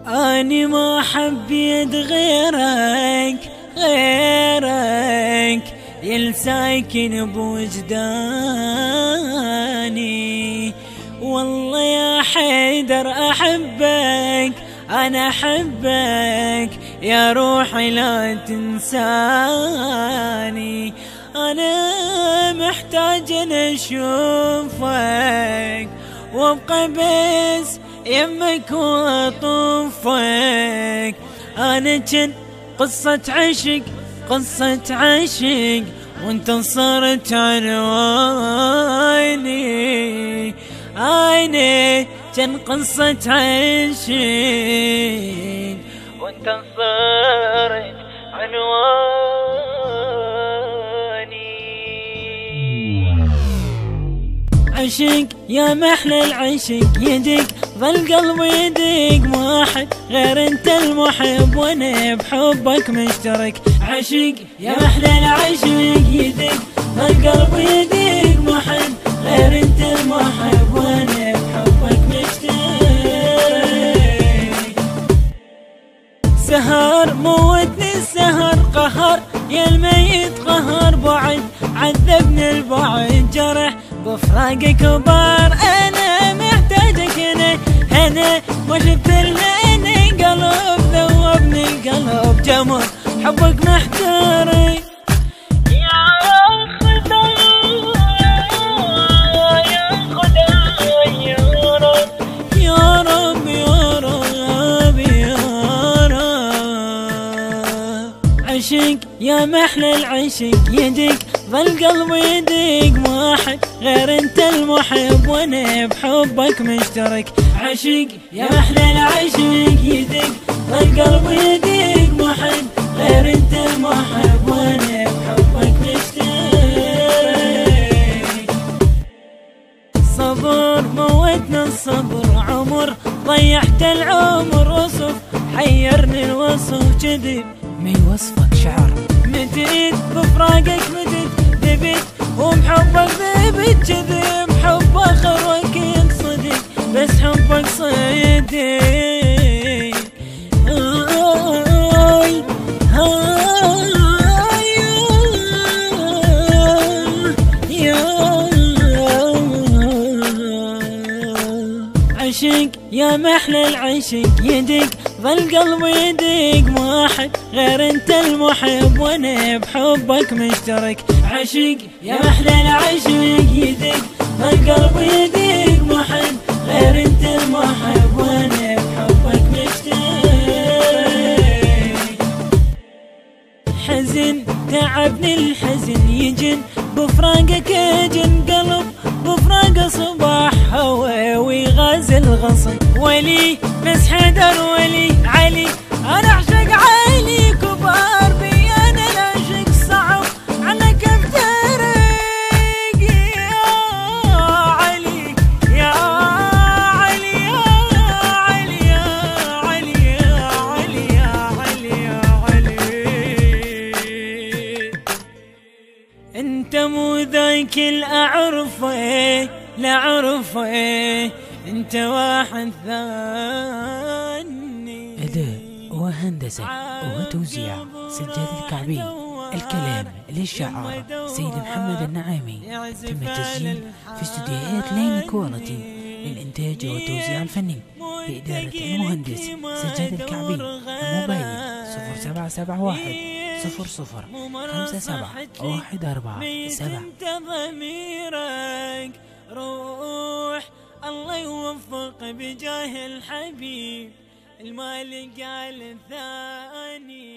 أني ما حبيت غيرك يلساكن بوجداني. والله يا حيدر أحبك، أنا أحبك يا روحي لا تنساني. أنا محتاج أن أشوفك وابقى بس يمك واطوفك. أنا كن قصة عشق وانت صرت عنواني. عيني كان قصة عشق وانت صرت عنواني. عشق يا محلى العشق يدق ظل قلبي يدق، ما حد غير انت المحب وانا بحبك مشترك. عشق يا محلى العشق يدق ظل قلبي يدق، ما حد غير انت المحب وانا بحبك مشترك. سهر موتني السهر قهر يا الميت قهر، بعد عذبني البعد جرح بفراقك كبار. انا محتاجك هنا ما شفت الا اني قلب ذوبني القلب جمر حبك محتاري. يا رب عشق يا محلى العشق يدق ظل قلبي يدق، ما حد غير انت المحب وانا بحبك مشترك. عشق يا محلى العشق يدق ظل قلبي يدق، ما حد غير انت المحب وانا بحبك مشترك. صبر موتنا الصبر عمر، ضيعت العمر وصف حيرني الوصف كذب ما يوصفك شعر. متيت بفراقك متيت ذبت وبحبك ذبت كذب، حب اخر وكيل صدق بس حبك صدق. عشق يا محلى العشق يدق ظل قلبي يدق، ما حد غير انت المحب وانا بحبك مشترك. عشق يا محلى العشق يدق ظل قلبي يدق، ما حد غير انت المحب وانا بحبك مشترك. حزن تعبني الحزن يجن بفراقك يجن قلب بفراق صباح هوا ويغازل غصن. ولي بس حيدر ولي علي انا اعشق علي كبار بي انا العشق صعب عنك افترق. يا علي يا علي يا علي يا علي يا علي يا علي يا علي. انت مو ذاك الاعرفه لا عرفه، انت واحد ثاني. أداء وهندسة وتوزيع سجاد الكعبي. الكلام للشعار سيد محمد النعامي. تم التسجيل في استديوهات لين كواليتي للإنتاج والتوزيع الفني بإدارة المهندس سجاد الكعبي. الموبايل 0771 00 57 147. روح الله يوفق بجاه الحبيب المالك قال الثاني.